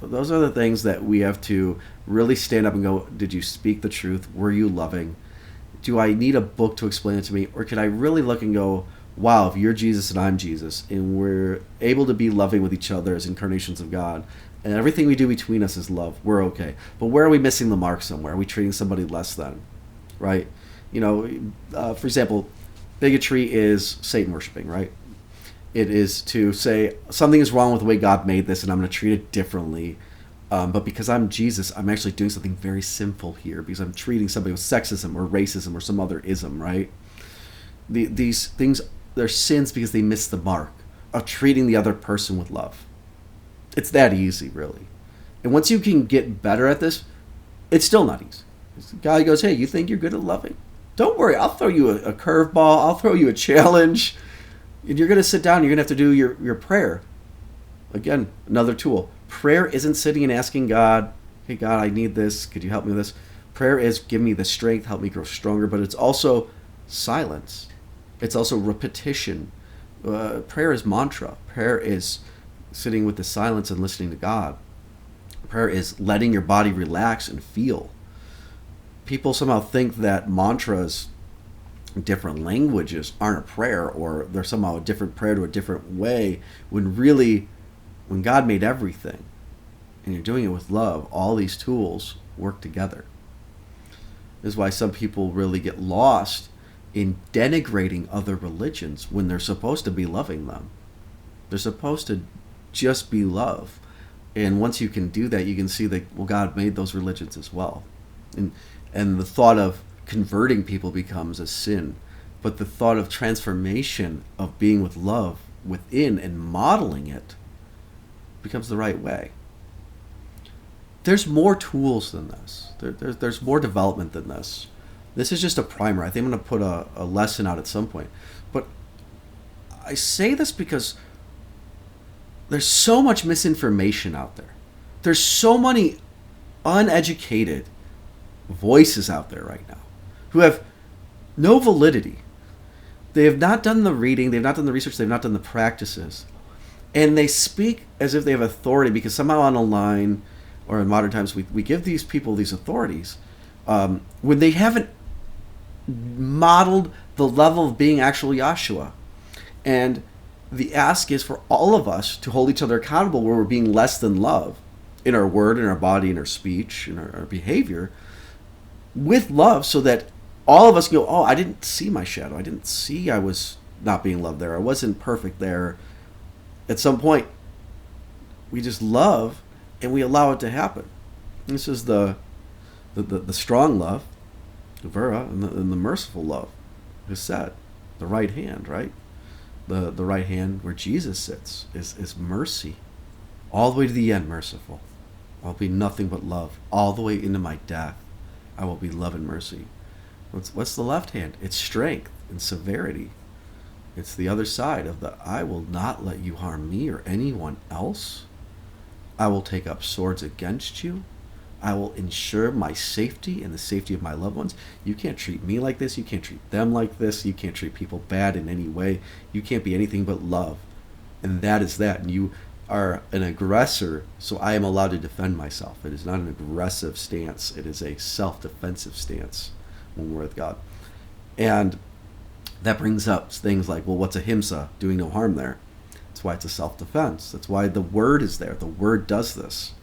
So those are the things that we have to really stand up and go, did you speak the truth? Were you loving? Do I need a book to explain it to me? Or can I really look and go, wow, if you're Jesus and I'm Jesus, and we're able to be loving with each other as incarnations of God, and everything we do between us is love, we're okay. But where are we missing the mark somewhere? Are we treating somebody less than? Right? You know, for example, bigotry is Satan worshiping, right? It is to say something is wrong with the way God made this and I'm going to treat it differently. But because I'm Jesus, I'm actually doing something very sinful here because I'm treating somebody with sexism or racism or some other ism, right? These things, they're sins because they miss the mark of treating the other person with love. It's that easy, really. And once you can get better at this, it's still not easy. The guy goes, hey, you think you're good at loving? Don't worry, I'll throw you a curveball. I'll throw you a challenge. And you're going to sit down and you're going to have to do your prayer. Again, another tool. Prayer isn't sitting and asking God, hey, God, I need this. Could you help me with this? Prayer is give me the strength, help me grow stronger. But it's also silence. It's also repetition. Prayer is mantra. Prayer is sitting with the silence and listening to God. Prayer is letting your body relax and feel. People somehow think that mantras, different languages, aren't a prayer, or they're somehow a different prayer to a different way, when really, when God made everything, and you're doing it with love, all these tools work together. This is why some people really get lost in denigrating other religions when they're supposed to be loving them. They're supposed to just be love. And once you can do that, you can see that, well, God made those religions as well. And the thought of converting people becomes a sin. But the thought of transformation, of being with love within and modeling it, becomes the right way. There's more tools than this. There's more development than this. This is just a primer. I think I'm going to put a lesson out at some point. But I say this because there's so much misinformation out there. There's so many uneducated voices out there right now who have no validity. They have not done the reading, they've not done the research, they've not done the practices. And they speak as if they have authority because somehow on a line, or in modern times, we give these people these authorities when they haven't modeled the level of being actual Yahshua. And the ask is for all of us to hold each other accountable where we're being less than love in our word, in our body, in our speech, in our behavior, with love, so that all of us can go, oh, I didn't see my shadow. I didn't see I was not being loved there. I wasn't perfect there. At some point, we just love and we allow it to happen. This is the strong love, the Vera, and the merciful love, is said. The right hand, right? The right hand where Jesus sits is mercy. All the way to the end, merciful. I'll be nothing but love. All the way into my death, I will be love and mercy. What's the left hand? It's strength and severity. It's the other side of the I will not let you harm me or anyone else. I will take up swords against you. I will ensure my safety and the safety of my loved ones. You can't treat me like this. You can't treat them like this. You can't treat people bad in any way. You can't be anything but love. And that is that. And you are an aggressor, so I am allowed to defend myself. It is not an aggressive stance. It is a self-defensive stance when we're with God. And that brings up things like, well, what's ahimsa? Doing no harm there. That's why it's a self-defense. That's why the word is there. The word does this.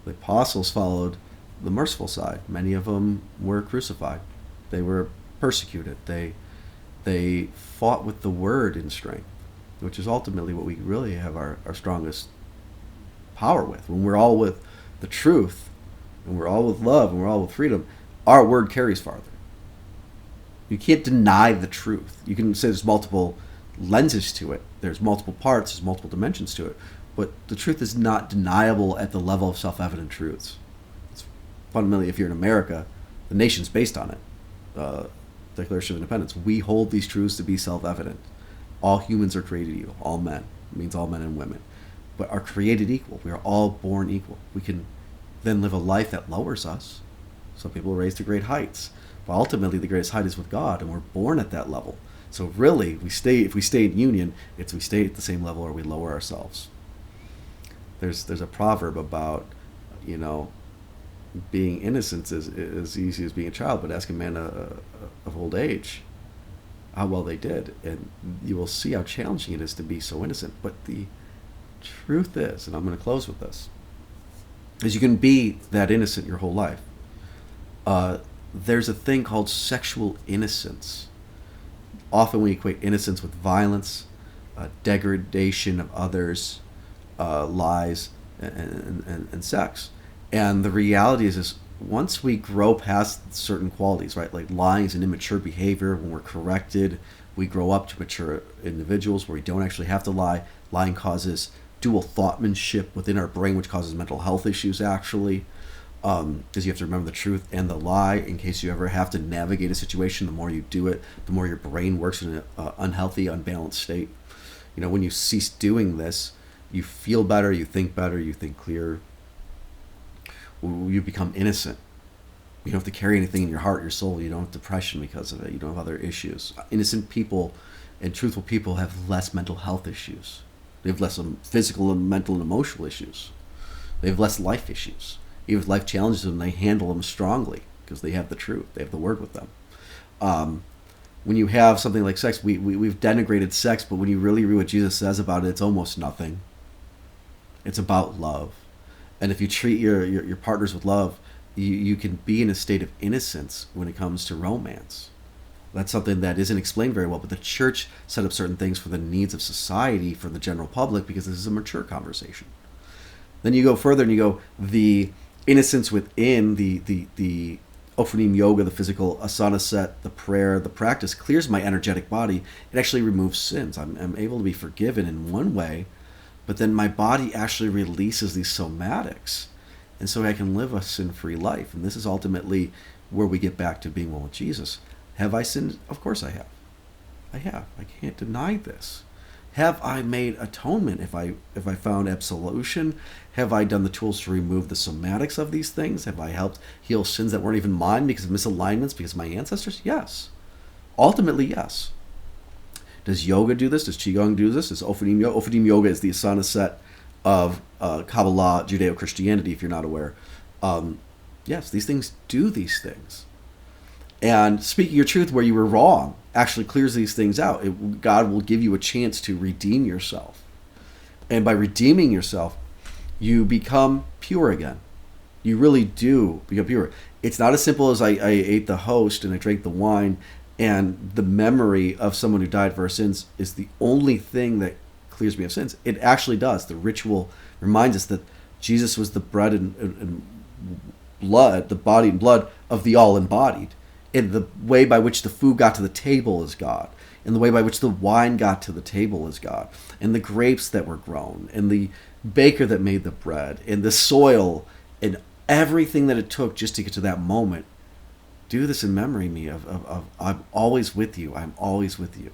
The apostles followed the merciful side. Many of them were crucified. They were persecuted. They fought with the word in strength, which is ultimately what we really have our strongest power with. When we're all with the truth, and we're all with love, and we're all with freedom, our word carries farther. You can't deny the truth. You can say there's multiple lenses to it. There's multiple parts. There's multiple dimensions to it. But the truth is not deniable at the level of self-evident truths. It's fundamentally, if you're in America, the nation's based on it. Declaration of Independence. We hold these truths to be self-evident. All humans are created equal. All men. It means all men and women. But are created equal. We are all born equal. We can then live a life that lowers us. Some people are raised to great heights. But ultimately, the greatest height is with God, and we're born at that level. So really, if we stay in union, it's we stay at the same level or we lower ourselves. There's a proverb about, being innocent is as easy as being a child, but ask a man of old age how well they did, and you will see how challenging it is to be so innocent. But the truth is, and I'm going to close with this, is you can be that innocent your whole life. There's a thing called sexual innocence. Often we equate innocence with violence, degradation of others, lies, and sex. And the reality is once we grow past certain qualities, right, like lying is an immature behavior. When we're corrected, we grow up to mature individuals where we don't actually have to lie. Lying causes dual thoughtmanship within our brain, which causes mental health issues, actually, because you have to remember the truth and the lie in case you ever have to navigate a situation. The more you do it, the more your brain works in an unhealthy, unbalanced state. When you cease doing this, you feel better, you think clearer, you become innocent. You don't have to carry anything in your heart, your soul. You don't have depression because of it. You don't have other issues. Innocent people and truthful people have less mental health issues. They have less physical and mental and emotional issues. They have less life issues. Even if life challenges them, they handle them strongly because they have the truth. They have the word with them. When you have something like sex, we've denigrated sex, but when you really read what Jesus says about it, it's almost nothing. It's about love. And if you treat your partners with love, you can be in a state of innocence when it comes to romance. That's something that isn't explained very well, but the church set up certain things for the needs of society, for the general public, because this is a mature conversation. Then you go further and you go, the innocence within the Ophanim yoga, the physical asana set, the prayer, the practice clears my energetic body. It actually removes sins. I'm able to be forgiven in one way, but then my body actually releases these somatics. And so I can live a sin-free life. And this is ultimately where we get back to being one with Jesus. Have I sinned? Of course I have. I have. I can't deny this. Have I made atonement? If I found absolution? Have I done the tools to remove the somatics of these things? Have I helped heal sins that weren't even mine because of misalignments, because of my ancestors? Yes. Ultimately, yes. Does yoga do this? Does Qigong do this? Does Ophanim yoga? Ophanim yoga is the asana set of Kabbalah, Judeo-Christianity, if you're not aware. Yes, these things do these things. And speaking your truth where you were wrong actually clears these things out. God will give you a chance to redeem yourself. And by redeeming yourself, you become pure again. You really do become pure. It's not as simple as I ate the host and I drank the wine, and the memory of someone who died for our sins is the only thing that clears me of sins. It actually does. The ritual reminds us that Jesus was the bread and blood, the body and blood of the all-embodied. And the way by which the food got to the table is God. And the way by which the wine got to the table is God. And the grapes that were grown. And the baker that made the bread. And the soil. And everything that it took just to get to that moment. Do this in memory of me of I'm always with you. I'm always with you.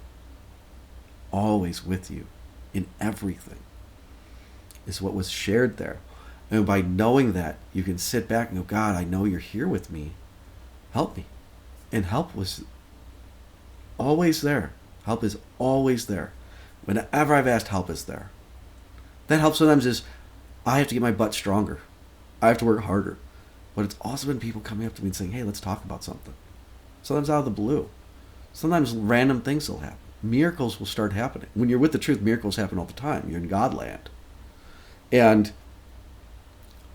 always with you in everything, is what was shared there. And by knowing that, you can sit back and go, God, I know you're here with me. Help me. And help was always there. Help is always there. Whenever I've asked, help is there. That help sometimes is, I have to get my butt stronger. I have to work harder. But it's also been people coming up to me and saying, hey, let's talk about something. Sometimes out of the blue. Sometimes random things will happen. Miracles will start happening. When you're with the truth, miracles happen all the time. You're in God land. And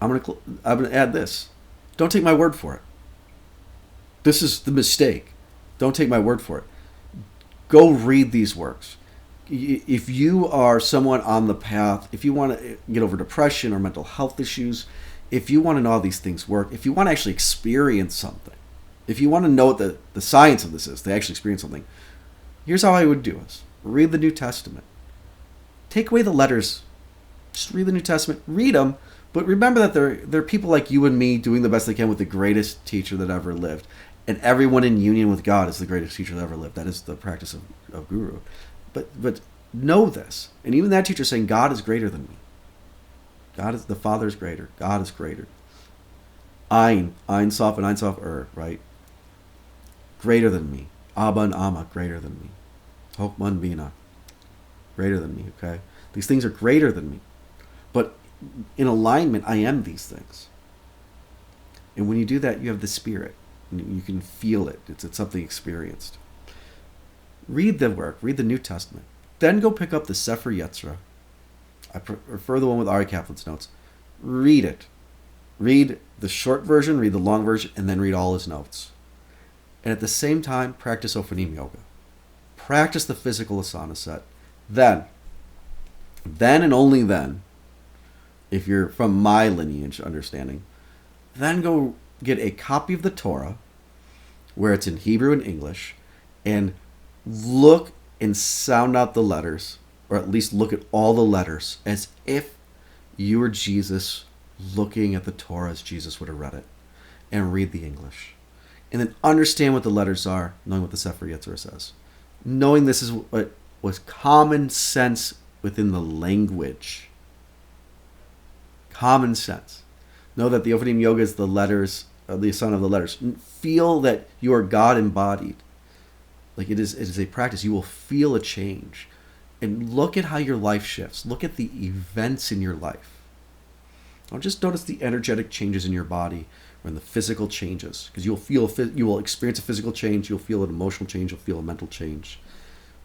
I'm gonna add this. Don't take my word for it. This is the mistake. Don't take my word for it. Go read these works. If you are someone on the path, if you want to get over depression or mental health issues, if you want to know how these things work, if you want to actually experience something, if you want to know what the science of this is, to actually experience something, here's how I would do this. Read the New Testament. Take away the letters. Just read the New Testament. Read them. But remember that there are people like you and me doing the best they can with the greatest teacher that ever lived. And everyone in union with God is the greatest teacher that ever lived. That is the practice of Guru. But know this. And even that teacher saying, God is greater than me. The Father is greater. God is greater. Ein Sof and Ein Sof right? Greater than me. Abba and Amma, greater than me. Hokman Bina, greater than me, okay? These things are greater than me. But in alignment, I am these things. And when you do that, you have the Spirit. You can feel it. It's something experienced. Read the work. Read the New Testament. Then go pick up the Sefer Yetzirah. I prefer the one with Ari Kaplan's notes. Read it. Read the short version, read the long version, and then read all his notes. And at the same time, practice Ophanim Yoga. Practice the physical asana set. Then and only then, if you're from my lineage understanding, then go get a copy of the Torah, where it's in Hebrew and English, and look and sound out the letters, or at least look at all the letters, as if you were Jesus looking at the Torah as Jesus would have read it, and read the English. And then understand what the letters are, knowing what the Sefer Yetzirah says. Knowing this is what was common sense within the language. Common sense. Know that the Ophanim Yoga is the letters, the asana of the letters. Feel that you are God embodied. Like it is a practice. You will feel a change. And look at how your life shifts. Look at the events in your life. Don't just notice the energetic changes in your body or in the physical changes, because you will experience a physical change, you'll feel an emotional change, you'll feel a mental change.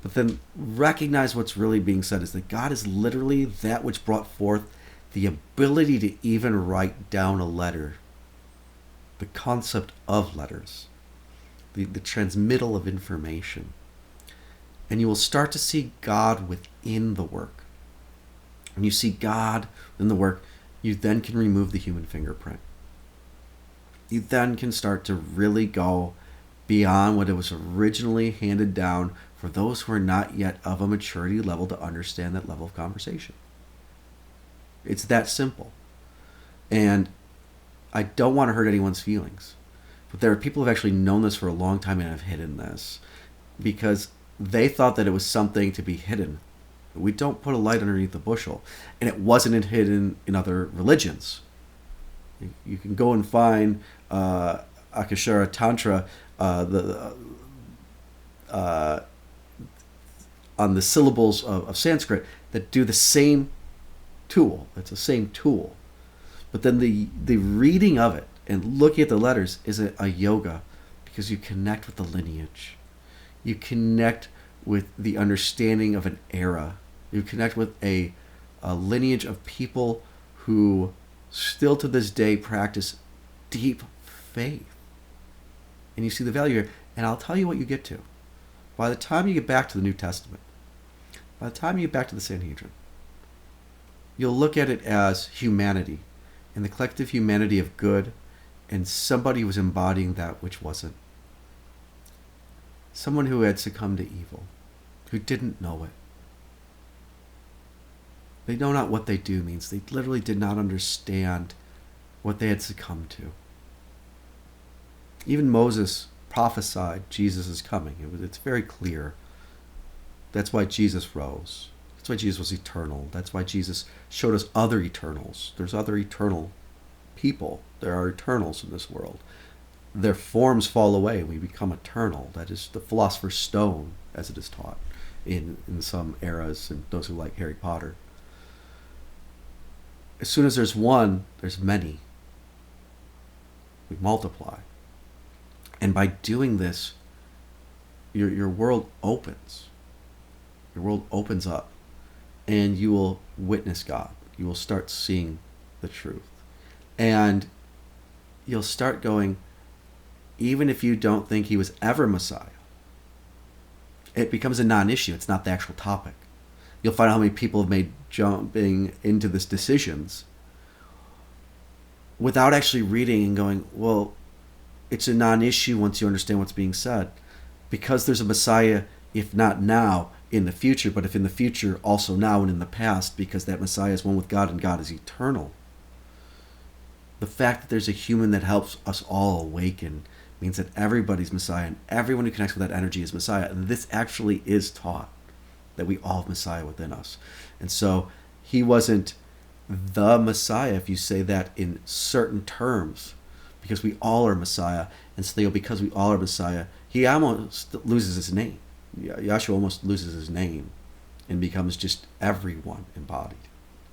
But then recognize what's really being said is that God is literally that which brought forth the ability to even write down a letter, the concept of letters, the transmittal of information. And you will start to see God within the work. When you see God in the work, you then can remove the human fingerprint. You then can start to really go beyond what it was originally handed down for those who are not yet of a maturity level to understand that level of conversation. It's that simple. And I don't want to hurt anyone's feelings. But there are people who have actually known this for a long time and have hidden this because they thought that it was something to be hidden. We don't put a light underneath the bushel. And it wasn't hidden in other religions. You can go and find Akashara Tantra on the syllables of Sanskrit that do the same tool. It's the same tool. But then the reading of it and looking at the letters is a yoga, because you connect with the lineage. You connect with the understanding of an era. You connect with a lineage of people who still to this day practice deep faith. And you see the value here. And I'll tell you what you get to. By the time you get back to the New Testament, by the time you get back to the Sanhedrin, you'll look at it as humanity and the collective humanity of good, and somebody who was embodying that which wasn't. Someone who had succumbed to evil, who didn't know it. They know not what they do means. They literally did not understand what they had succumbed to. Even Moses prophesied Jesus is coming. It's very clear. That's why Jesus rose. That's why Jesus was eternal. That's why Jesus showed us other eternals. There's other eternal people. There are eternals in this world. Their forms fall away. We become eternal. That is the philosopher's stone, as it is taught in some eras, and those who like Harry Potter. As soon as there's one, there's many. We multiply. And by doing this, your world opens. Your world opens up. And you will witness God. You will start seeing the truth. And you'll start going, even if you don't think he was ever Messiah, it becomes a non-issue. It's not the actual topic. You'll find out how many people have made jumping into this decisions without actually reading and going, well, it's a non-issue once you understand what's being said. Because there's a Messiah, if not now, in the future, but if in the future, also now and in the past, because that Messiah is one with God and God is eternal. The fact that there's a human that helps us all awaken means that everybody's Messiah, and everyone who connects with that energy is Messiah. And this actually is taught, that we all have Messiah within us. And so he wasn't the Messiah, if you say that in certain terms, because we all are Messiah. And so because we all are Messiah, he almost loses his name. Yahshua almost loses his name and becomes just everyone embodied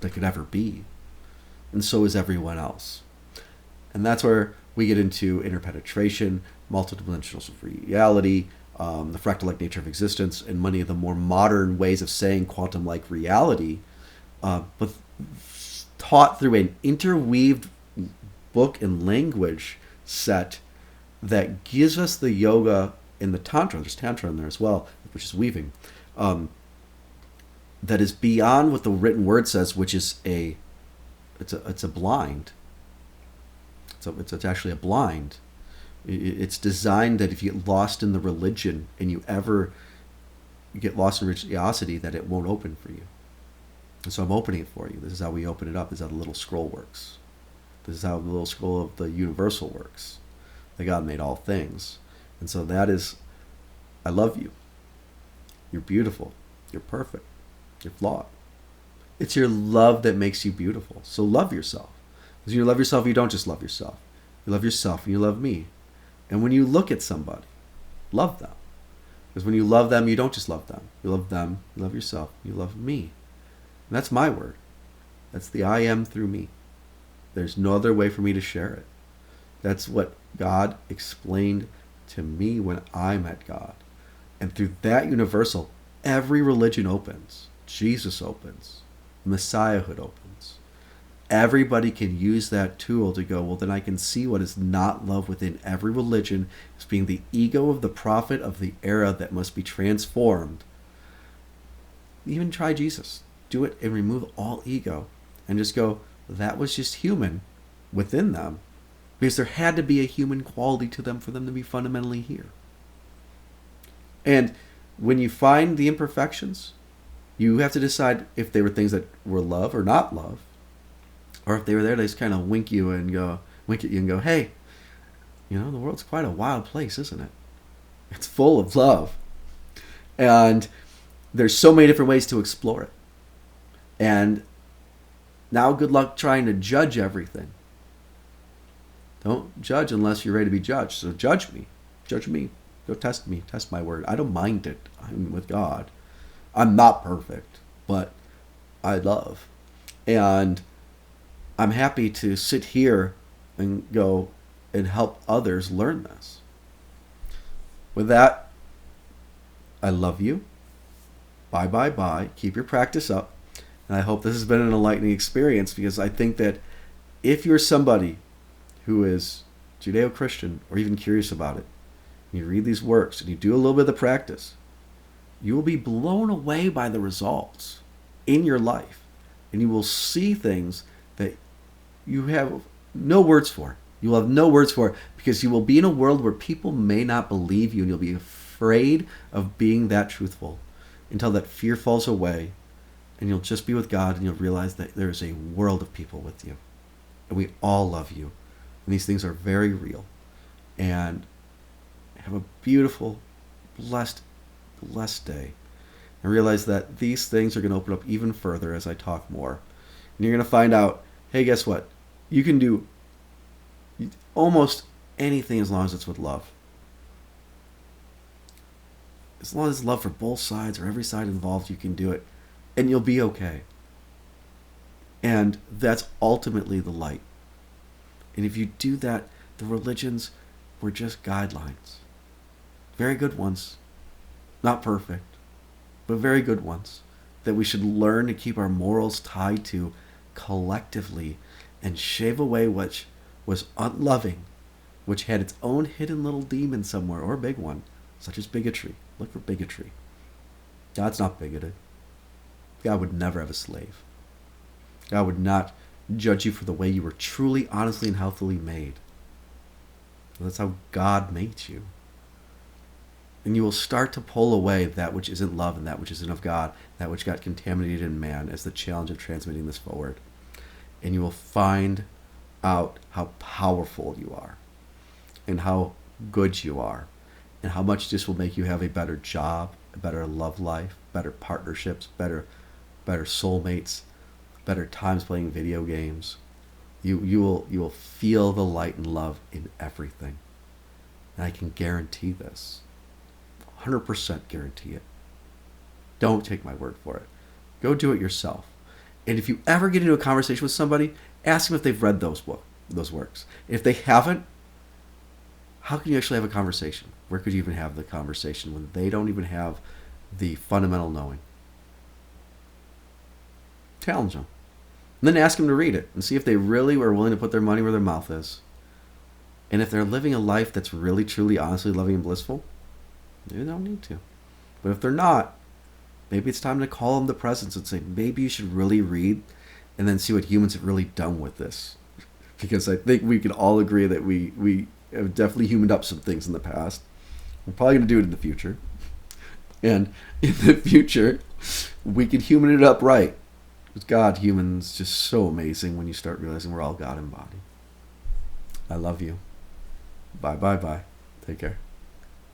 that could ever be. And so is everyone else. And that's where we get into interpenetration, multidimensional reality, the fractal-like nature of existence, and many of the more modern ways of saying quantum-like reality, but taught through an interweaved book and language set that gives us the yoga and the tantra. There's tantra in there as well, which is weaving. That is beyond what the written word says, which is it's a blind. So it's actually a blind. It's designed that if you get lost in the religion and you ever get lost in religiosity, that it won't open for you. And so I'm opening it for you. This is how we open it up. This is how the little scroll works. This is how the little scroll of the universal works. That God made all things. And so that is, I love you. You're beautiful. You're perfect. You're flawed. It's your love that makes you beautiful. So love yourself. Because when you love yourself, you don't just love yourself. You love yourself and you love me. And when you look at somebody, love them. Because when you love them, you don't just love them. You love them, you love yourself, you love me. And that's my word. That's the I am through me. There's no other way for me to share it. That's what God explained to me when I met God. And through that universal, every religion opens. Jesus opens. Messiahhood opens. Everybody can use that tool to go, well, then I can see what is not love within every religion as being the ego of the prophet of the era that must be transformed. Even try Jesus. Do it and remove all ego. And just go, that was just human within them. Because there had to be a human quality to them for them to be fundamentally here. And when you find the imperfections, you have to decide if they were things that were love or not love. Or if they were there, they just kind of wink at you and go, hey, the world's quite a wild place, isn't it? It's full of love. And there's so many different ways to explore it. And now good luck trying to judge everything. Don't judge unless you're ready to be judged. So judge me. Judge me. Go test me. Test my word. I don't mind it. I'm with God. I'm not perfect, but I love. And I'm happy to sit here and go and help others learn this. With that, I love you. Bye, bye, bye. Keep your practice up. And I hope this has been an enlightening experience, because I think that if you're somebody who is Judeo-Christian or even curious about it, and you read these works and you do a little bit of the practice, you will be blown away by the results in your life. And you will see things that you have no words for. You will have no words for it, because you will be in a world where people may not believe you, and you'll be afraid of being that truthful until that fear falls away, and you'll just be with God, and you'll realize that there's a world of people with you, and we all love you, and these things are very real. And have a beautiful, blessed day, and realize that these things are going to open up even further as I talk more. And you're going to find out, hey, guess what? You can do almost anything as long as it's with love. As long as it's love for both sides or every side involved, you can do it. And you'll be okay. And that's ultimately the light. And if you do that, the religions were just guidelines. Very good ones. Not perfect, but very good ones. That we should learn to keep our morals tied to collectively and shave away what was unloving, which had its own hidden little demon somewhere, or a big one, such as bigotry. Look for bigotry. God's not bigoted. God would never have a slave. God would not judge you for the way you were truly, honestly, and healthily made. That's how God made you. And you will start to pull away that which isn't love and that which isn't of God, that which got contaminated in man, as the challenge of transmitting this forward. And you will find out how powerful you are and how good you are and how much this will make you have a better job, a better love life, better partnerships, better soulmates, better times playing video games. You will feel the light and love in everything. And I can guarantee this. 100% guarantee it. Don't take my word for it. Go do it yourself. And if you ever get into a conversation with somebody, ask them if they've read those works. If they haven't, how can you actually have a conversation? Where could you even have the conversation when they don't even have the fundamental knowing? Challenge them. And then ask them to read it and see if they really were willing to put their money where their mouth is. And if they're living a life that's really, truly, honestly loving and blissful, they don't need to. But if they're not, maybe it's time to call them to presence and say, maybe you should really read and then see what humans have really done with this. Because I think we can all agree that we have definitely humaned up some things in the past. We're probably going to do it in the future. And in the future, we can human it up right. Because God, humans, just so amazing when you start realizing we're all God embodied. I love you. Bye. Take care.